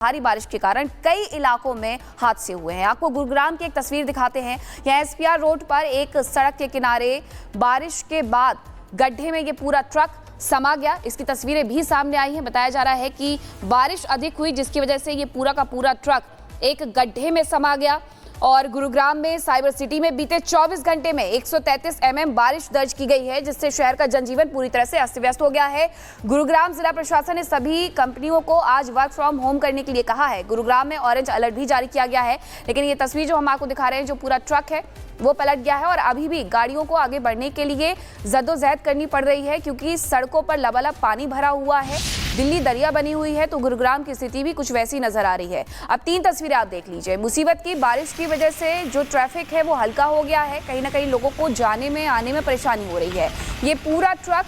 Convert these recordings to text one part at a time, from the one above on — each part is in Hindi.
भारी बारिश के कारण कई इलाकों में हादसे हुए हैं। आपको गुरुग्राम की एक तस्वीर दिखाते हैं। यहाँ एसपीआर रोड पर एक सड़क के किनारे बारिश के बाद गड्ढे में ये पूरा ट्रक समा गया। इसकी तस्वीरें भी सामने आई हैं। बताया जा रहा है कि बारिश अधिक हुई जिसकी वजह से ये पूरा का पूरा ट्रक एक गड्ढे में समा गया। और गुरुग्राम में साइबर सिटी में बीते 24 घंटे में 133 mm बारिश दर्ज की गई है, जिससे शहर का जनजीवन पूरी तरह से अस्त व्यस्त हो गया है। गुरुग्राम जिला प्रशासन ने सभी कंपनियों को आज वर्क फ्रॉम होम करने के लिए कहा है। गुरुग्राम में ऑरेंज अलर्ट भी जारी किया गया है। लेकिन ये तस्वीर जो हम आपको दिखा रहे हैं, जो पूरा ट्रक है वो पलट गया है और अभी भी गाड़ियों को आगे बढ़ने के लिए जद्दोजहद करनी पड़ रही है, क्योंकि सड़कों पर लबालब पानी भरा हुआ है। दिल्ली दरिया बनी हुई है, तो गुरुग्राम की स्थिति भी कुछ वैसी नजर आ रही है। अब 3 तस्वीरें आप देख लीजिए। मुसीबत की बारिश की वजह से जो ट्रैफिक है वो हल्का हो गया है। कहीं ना कहीं लोगों को जाने में आने में परेशानी हो रही है। ये पूरा ट्रक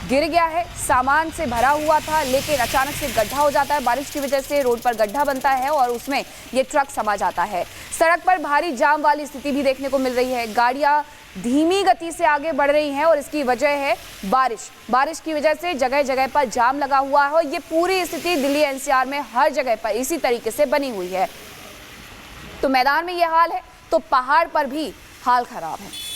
गिर गया है, सामान से भरा हुआ था, लेकिन अचानक से गड्ढा हो जाता है। बारिश की वजह से रोड पर गड्ढा बनता है और उसमें ये ट्रक समा जाता है। सड़क पर भारी जाम वाली स्थिति भी देखने को मिल रही है। गाड़ियां धीमी गति से आगे बढ़ रही हैं और इसकी वजह है बारिश की वजह से जगह जगह पर जाम लगा हुआ है। और ये पूरी स्थिति दिल्ली एनसीआर में हर जगह पर इसी तरीके से बनी हुई है। तो मैदान में ये हाल है तो पहाड़ पर भी हाल खराब है।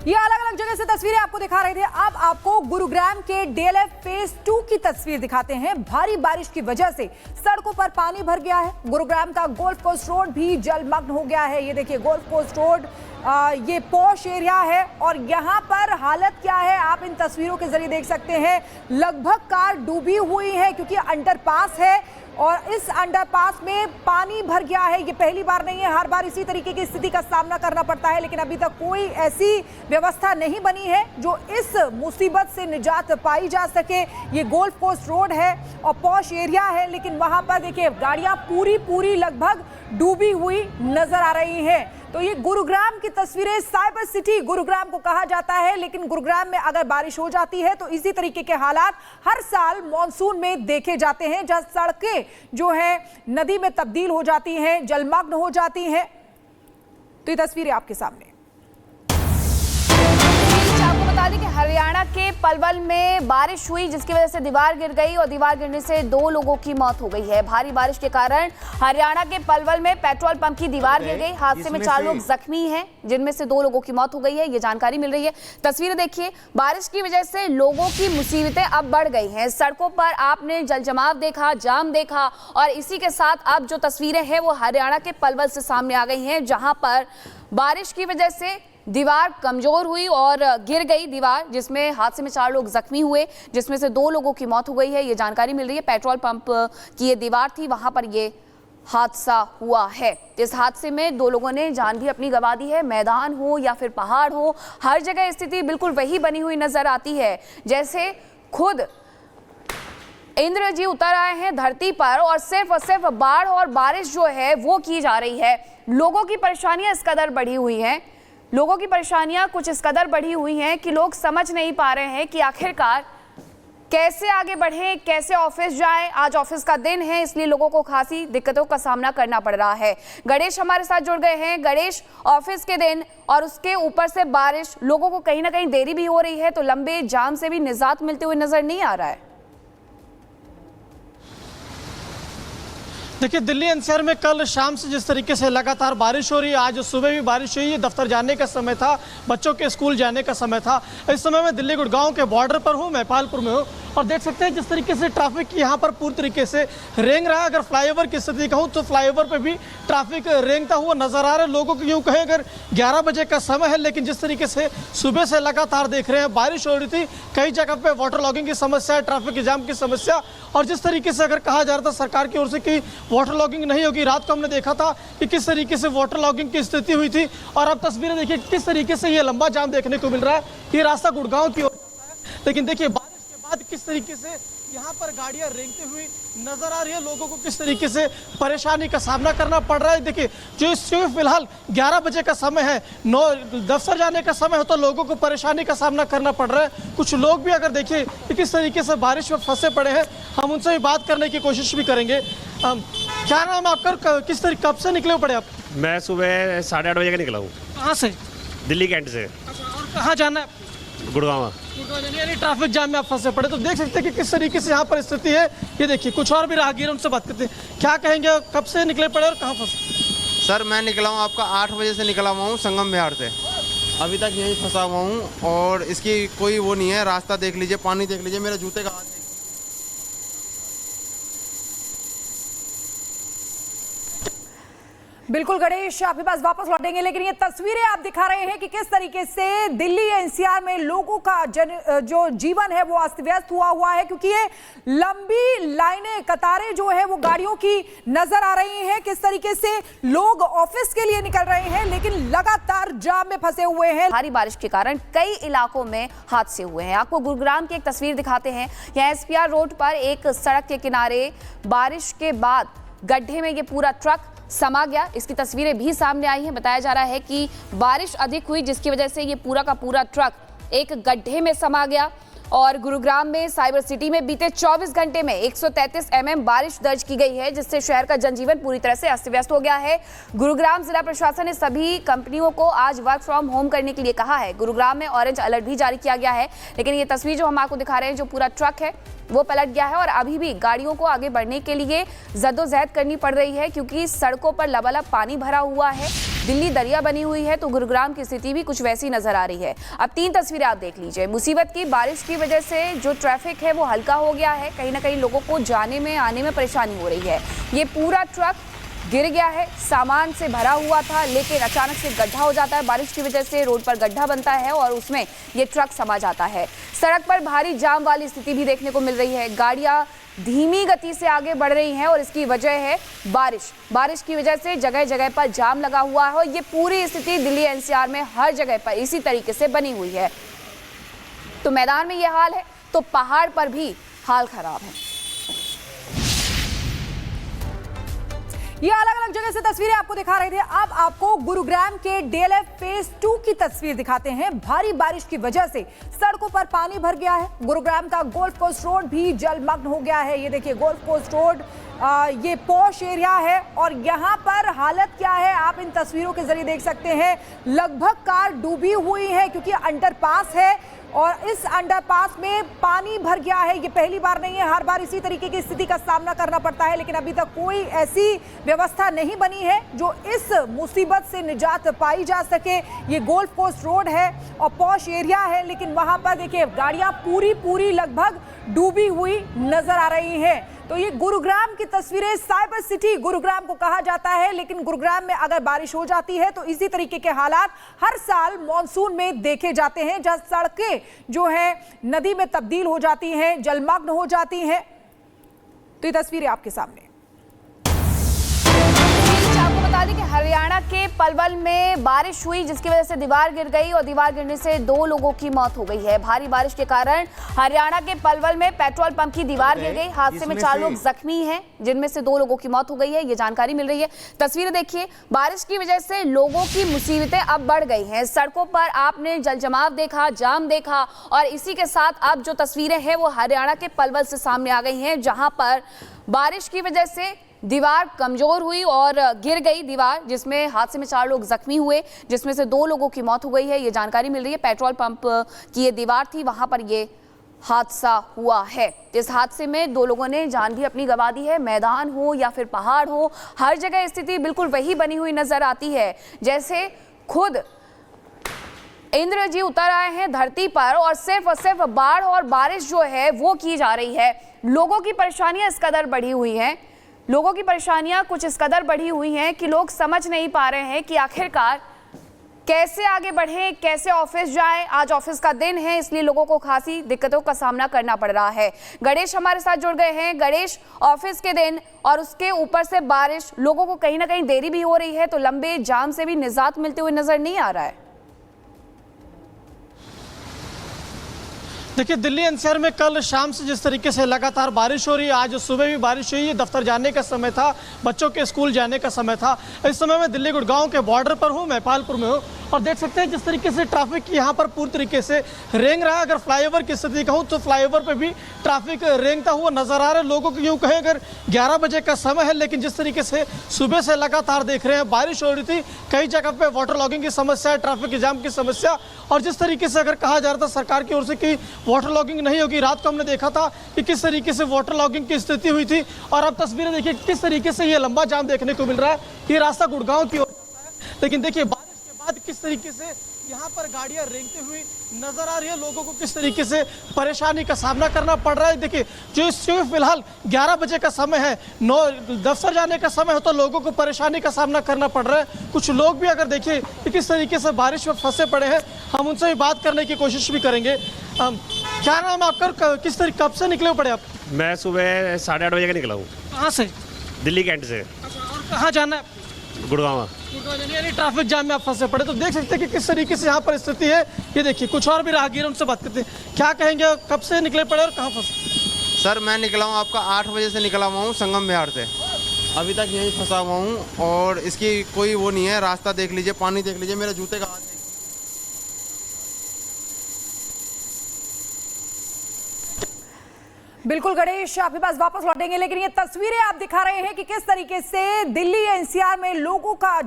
ये अलग अलग जगह से तस्वीरें आपको दिखा रहे थे। अब आपको गुरुग्राम के डीएलएफ फेज 2 की तस्वीर दिखाते हैं। भारी बारिश की वजह से सड़कों पर पानी भर गया है। गुरुग्राम का गोल्फ कोर्स रोड भी जलमग्न हो गया है। ये देखिए गोल्फ कोर्स रोड, ये पॉश एरिया है और यहाँ पर हालत क्या है आप इन तस्वीरों के जरिए देख सकते हैं। लगभग कार डूबी हुई है क्योंकि अंडरपास है और इस अंडरपास में पानी भर गया है। ये पहली बार नहीं है, हर बार इसी तरीके की स्थिति का सामना करना पड़ता है, लेकिन अभी तक कोई ऐसी व्यवस्था नहीं बनी है जो इस मुसीबत से निजात पाई जा सके। ये गोल्फ कोर्स रोड है और पॉश एरिया है, लेकिन वहां पर देखिए गाड़ियां पूरी लगभग डूबी हुई नजर आ रही हैं। तो ये गुरुग्राम की तस्वीरें, साइबर सिटी गुरुग्राम को कहा जाता है, लेकिन गुरुग्राम में अगर बारिश हो जाती है तो इसी तरीके के हालात हर साल मॉनसून में देखे जाते हैं, जहां सड़कें जो है नदी में तब्दील हो जाती हैं, जलमग्न हो जाती हैं। तो ये तस्वीरें आपके सामने। आपको बता दें कि हरियाणा के पलवल में बारिश हुई जिसकी वजह से दीवार गिर गई और दीवार गिरने से 2 लोगों की मौत हो गई है। भारी बारिश के कारण हरियाणा के पलवल में पेट्रोल पंप की दीवार गिर गई। हादसे में 4 लोग जख्मी हैं, जिनमें से 2 लोगों की मौत हो गई है, ये जानकारी मिल रही है। तस्वीरें देखिए। बारिश की वजह से लोगों की मुसीबतें अब बढ़ गई हैं। सड़कों पर आपने जलजमाव देखा, जाम देखा और इसी के साथ अब जो तस्वीरें हैं वो हरियाणा के पलवल से सामने आ गई हैं, जहां पर बारिश की वजह से दीवार कमजोर हुई और गिर गई दीवार, जिसमें हादसे में 4 लोग जख्मी हुए, जिसमें से 2 लोगों की मौत हो गई है, ये जानकारी मिल रही है। पेट्रोल पंप की ये दीवार थी, वहां पर ये हादसा हुआ है। इस हादसे में 2 लोगों ने जान भी अपनी गंवा दी है। मैदान हो या फिर पहाड़ हो, हर जगह स्थिति बिल्कुल वही बनी हुई नजर आती है जैसे खुद इंद्र जी उतर आए हैं धरती पर और सिर्फ बाढ़ और बारिश जो है वो की जा रही है। लोगों की परेशानियां इस कदर बढ़ी हुई हैं, लोगों की परेशानियां कुछ इस कदर बढ़ी हुई हैं कि लोग समझ नहीं पा रहे हैं कि आखिरकार कैसे आगे बढ़ें, कैसे ऑफिस जाएं। आज ऑफिस का दिन है, इसलिए लोगों को खासी दिक्कतों का सामना करना पड़ रहा है। गणेश हमारे साथ जुड़ गए हैं। गणेश, ऑफिस के दिन और उसके ऊपर से बारिश, लोगों को कहीं ना कहीं देरी भी हो रही है, तो लंबे जाम से भी निजात मिलते हुए नजर नहीं आ रहा है। देखिए, दिल्ली एनसीआर में कल शाम से जिस तरीके से लगातार बारिश हो रही है, आज सुबह भी बारिश हुई है। दफ्तर जाने का समय था, बच्चों के स्कूल जाने का समय था। इस समय मैं दिल्ली गुड़गांव के बॉर्डर पर हूँ, महिपालपुर में हूँ और देख सकते हैं जिस तरीके से ट्रैफिक यहाँ पर पूरी तरीके से रेंग रहा है। अगर फ्लाईओवर की स्थिति कहूँ तो फ्लाईओवर पर भी ट्रैफिक रेंगता हुआ नजर आ रहा है। लोगों को यूँ कहें अगर 11 बजे का समय है, लेकिन जिस तरीके से सुबह से लगातार देख रहे हैं बारिश हो रही थी, कई जगह पे वाटर लॉगिंग की समस्या, ट्रैफिक जाम की समस्या, और जिस तरीके से अगर कहा जा रहा था सरकार की ओर से कि वाटर लॉगिंग नहीं होगी, रात को हमने देखा था कि किस तरीके से वाटर लॉगिंग की स्थिति हुई थी। और अब तस्वीरें देखिए किस तरीके से ये लंबा जाम देखने को मिल रहा है। ये रास्ता गुड़गांव की ओर जाता है, लेकिन देखिए बारिश के बाद किस तरीके से यहाँ पर गाड़ियां रेंगती हुई नजर आ रही है। लोगों को किस तरीके से परेशानी का सामना करना पड़ रहा है। देखिए जो इस फिलहाल 11 बजे का समय है, 9 दफ्तर जाने का समय हो, तो लोगों को परेशानी का सामना करना पड़ रहा है। कुछ लोग भी अगर देखिए कि किस तरीके से बारिश में फंसे पड़े हैं, हम उनसे भी बात करने की कोशिश भी करेंगे। क्या नाम आपका, किस तरीके कब से निकले पड़े आप? मैं सुबह 8:30 बजे का निकला हूँ। कहाँ से? दिल्ली कैंट से। और कहाँ जाना है? गुड़गांव। यानी ट्रैफिक जाम में आप फंसे पड़े, तो देख सकते हैं कि किस तरीके से यहाँ पर स्थिति है। ये देखिए कुछ और भी राहगीर, उनसे बात करते हैं। क्या कहेंगे, कब से निकले पड़े और कहाँ फंसे? सर मैं निकला हूँ आपका 8 बजे से निकला हुआ हूँ संगम बिहार से, अभी तक यहीं फंसा हुआ हूँ और इसकी कोई वो नहीं है। रास्ता देख लीजिए, पानी देख लीजिए, मेरे जूते का हाथ। बिल्कुल गणेश, आपके पास वापस लौटेंगे, लेकिन ये तस्वीरें आप दिखा रहे हैं कि किस तरीके से दिल्ली एनसीआर में लोगों का जो जीवन है वो अस्त व्यस्त हुआ है, क्योंकि ये लंबी लाइनें, कतारें जो है वो गाड़ियों की नजर आ रही हैं। किस तरीके से लोग ऑफिस के लिए निकल रहे हैं लेकिन लगातार जाम में फंसे हुए हैं। भारी बारिश के कारण कई इलाकों में हादसे हुए हैं। आपको गुरुग्राम की एक तस्वीर दिखाते हैं। यहाँ एसपीआर रोड पर एक सड़क के किनारे बारिश के बाद गड्ढे में ये पूरा ट्रक समा गया। इसकी तस्वीरें भी सामने आई हैं। बताया जा रहा है कि बारिश अधिक हुई जिसकी वजह से ये पूरा का पूरा ट्रक एक गड्ढे में समा गया। और गुरुग्राम में साइबर सिटी में बीते 24 घंटे में 133 mm बारिश दर्ज की गई है, जिससे शहर का जनजीवन पूरी तरह से अस्त व्यस्त हो गया है। गुरुग्राम जिला प्रशासन ने सभी कंपनियों को आज वर्क फ्रॉम होम करने के लिए कहा है। गुरुग्राम में ऑरेंज अलर्ट भी जारी किया गया है। लेकिन ये तस्वीर जो हम आपको दिखा रहे हैं, जो पूरा ट्रक है वो पलट गया है और अभी भी गाड़ियों को आगे बढ़ने के लिए जद्दोजहद करनी पड़ रही है, क्योंकि सड़कों पर लबालब पानी भरा हुआ है। दिल्ली दरिया बनी हुई है, तो गुरुग्राम की स्थिति भी कुछ वैसी नजर आ रही है। अब 3 तस्वीरें आप देख लीजिए। मुसीबत की बारिश की वजह से जो ट्रैफिक है वो हल्का हो गया है। कहीं ना कहीं लोगों को जाने में आने में परेशानी हो रही है। ये पूरा ट्रक गिर गया है, सामान से भरा हुआ था, लेकिन अचानक से गड्ढा हो जाता है। बारिश की वजह से रोड पर गड्ढा बनता है और उसमें ये ट्रक समा जाता है। सड़क पर भारी जाम वाली स्थिति भी देखने को मिल रही है। गाड़ियां धीमी गति से आगे बढ़ रही हैं और इसकी वजह है बारिश की वजह से जगह जगह पर जाम लगा हुआ है। और ये पूरी स्थिति दिल्ली एनसीआर में हर जगह पर इसी तरीके से बनी हुई है। तो मैदान में ये हाल है तो पहाड़ पर भी हाल खराब है। ये अलग अलग जगह से तस्वीरें आपको दिखा रहे थे। अब आपको गुरुग्राम के डीएलएफ फेज 2 की तस्वीर दिखाते हैं। भारी बारिश की वजह से सड़कों पर पानी भर गया है। गुरुग्राम का गोल्फ कोर्स रोड भी जलमग्न हो गया है। ये देखिए गोल्फ कोर्स रोड, ये पॉश एरिया है और यहाँ पर हालत क्या है आप इन तस्वीरों के जरिए देख सकते हैं। लगभग कार डूबी हुई है क्योंकि अंडरपास है और इस अंडरपास में पानी भर गया है। ये पहली बार नहीं है, हर बार इसी तरीके की स्थिति का सामना करना पड़ता है, लेकिन अभी तक कोई ऐसी व्यवस्था नहीं बनी है जो इस मुसीबत से निजात पाई जा सके। ये गोल्फ कोर्स रोड है और पॉश एरिया है, लेकिन वहां पर देखिए गाड़ियां पूरी लगभग डूबी हुई नजर आ रही हैं। तो ये गुरुग्राम की तस्वीरें, साइबर सिटी गुरुग्राम को कहा जाता है, लेकिन गुरुग्राम में अगर बारिश हो जाती है तो इसी तरीके के हालात हर साल मॉनसून में देखे जाते हैं, जहां सड़कें जो है नदी में तब्दील हो जाती हैं, जलमग्न हो जाती हैं। तो ये तस्वीरें आपके सामने। आपको बता दें कि हरियाणा के पलवल में बारिश हुई जिसकी वजह से दीवार गिर गई और दीवार गिरने से 2 लोगों की मौत हो गई है। भारी बारिश के कारण हरियाणा के पलवल में पेट्रोल पंप की दीवार गिर गई। हादसे में 4 लोग जख्मी हैं, जिनमें से 2 लोगों की मौत हो गई है, ये जानकारी मिल रही है। तस्वीरें देखिए, बारिश की वजह से लोगों की मुसीबतें अब बढ़ गई हैं। सड़कों पर आपने जलजमाव देखा, जाम देखा और इसी के साथ अब जो तस्वीरें हैं वो हरियाणा के पलवल से सामने आ गई हैं, जहां पर बारिश की वजह से दीवार कमजोर हुई और गिर गई दीवार, जिसमें हादसे में 4 लोग जख्मी हुए, जिसमें से 2 लोगों की मौत हो गई है, ये जानकारी मिल रही है। पेट्रोल पंप की ये दीवार थी, वहां पर ये हादसा हुआ है। इस हादसे में 2 लोगों ने जान भी अपनी गंवा दी है। मैदान हो या फिर पहाड़ हो, हर जगह स्थिति बिल्कुल वही बनी हुई नजर आती है जैसे खुद इंद्र जी उतर आए हैं धरती पर और सिर्फ बाढ़ और बारिश जो है वो की जा रही है। लोगों की परेशानियां इस कदर बढ़ी हुई हैं, लोगों की परेशानियां कुछ इस कदर बढ़ी हुई हैं कि लोग समझ नहीं पा रहे हैं कि आखिरकार कैसे आगे बढ़ें, कैसे ऑफिस जाएं। आज ऑफिस का दिन है, इसलिए लोगों को खासी दिक्कतों का सामना करना पड़ रहा है। गणेश हमारे साथ जुड़ गए हैं। गणेश, ऑफिस के दिन और उसके ऊपर से बारिश, लोगों को कहीं ना कहीं देरी भी हो रही है, तो लंबे जाम से भी निजात मिलते हुए नजर नहीं आ रहा है। देखिए, दिल्ली एनसीआर में कल शाम से जिस तरीके से लगातार बारिश हो रही है, आज सुबह भी बारिश हुई। ये दफ्तर जाने का समय था, बच्चों के स्कूल जाने का समय था। इस समय मैं दिल्ली गुड़गांव के बॉर्डर पर हूँ, नेपालपुर में हूँ, और देख सकते हैं जिस तरीके से ट्रैफिक यहाँ पर पूरी तरीके से रेंग रहा है। अगर फ्लाईओवर की स्थिति कहूँ तो फ्लाईओवर पर भी ट्रैफिक रेंगता हुआ नजर आ रहा है। लोगों को यूँ कहें अगर 11 बजे का समय है, लेकिन जिस तरीके से सुबह से लगातार देख रहे हैं बारिश हो रही थी, कई जगह पे वाटर लॉगिंग की समस्या, ट्रैफिक जाम की समस्या, और जिस तरीके से अगर कहा जा रहा था सरकार की ओर से कि वाटर लॉगिंग नहीं होगी, रात को हमने देखा था कि किस तरीके से वाटर लॉगिंग की स्थिति हुई थी। और अब तस्वीरें देखिए किस तरीके से ये लंबा जाम देखने को मिल रहा है। ये रास्ता गुड़गांव की ओर जाता है, लेकिन देखिए बारिश के बाद किस तरीके से यहाँ पर गाड़ियां रेंगती हुई नजर आ रही है। लोगों को किस तरीके से परेशानी का सामना करना पड़ रहा है। देखिए जो इस फिलहाल 11 बजे का समय है, 9 दफ्तर जाने का समय हो, तो लोगों को परेशानी का सामना करना पड़ रहा है। कुछ लोग भी अगर देखिए कि किस तरीके से बारिश में फंसे पड़े हैं, हम उनसे भी बात करने की कोशिश भी करेंगे। क्या नाम है आपका, किस तरीके कब से निकले पड़े आप? मैं सुबह 8:30 बजे का निकला हूँ, कहाँ से? दिल्ली कैंट से। और कहाँ जाना है? गुड़गांव। यानी ट्रैफिक जाम में आप फंसे पड़े। तो देख सकते हैं कि किस तरीके से यहाँ पर स्थिति है। ये देखिए कुछ और भी राहगीर, उनसे बात करते हैं। क्या कहेंगे, कब से निकले पड़े और कहाँ फंसे? सर मैं निकला हूँ आपका 8 बजे से निकला हुआ हूँ संगम बिहार से, अभी तक यहीं फंसा हुआ हूँ। और इसकी कोई वो नहीं है, रास्ता देख लीजिए, पानी देख लीजिए, मेरे जूते का हाथ देखिए। बिल्कुल गणेश, आपके पास वापस लौटेंगे, लेकिन ये तस्वीरें आप दिखा रहे हैं कि किस तरीके से दिल्ली एनसीआर में लोगों का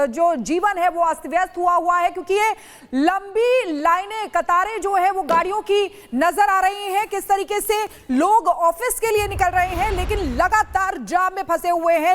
जो जीवन है वो अस्त व्यस्त हुआ है, क्योंकि ये लंबी लाइनें, कतारें जो है वो गाड़ियों की नजर आ रही हैं। किस तरीके से लोग ऑफिस के लिए निकल रहे हैं, लेकिन लगातार जाम में फंसे हुए हैं।